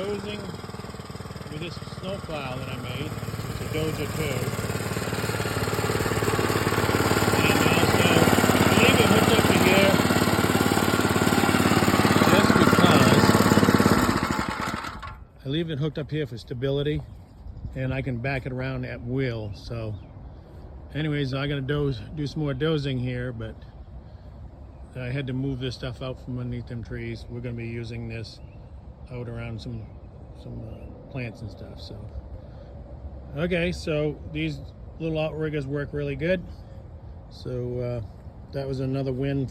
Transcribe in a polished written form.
dozing with this snowplow that I made. It's a dozer too. And also, I leave it hooked up to here just because I leave it hooked up here for stability, and I can back it around at will. So anyways, I gotta do some more dozing here, but I had to move this stuff out from underneath them trees. We're gonna be using this out around some plants and stuff. So okay, so these little outriggers work really good. So that was another win.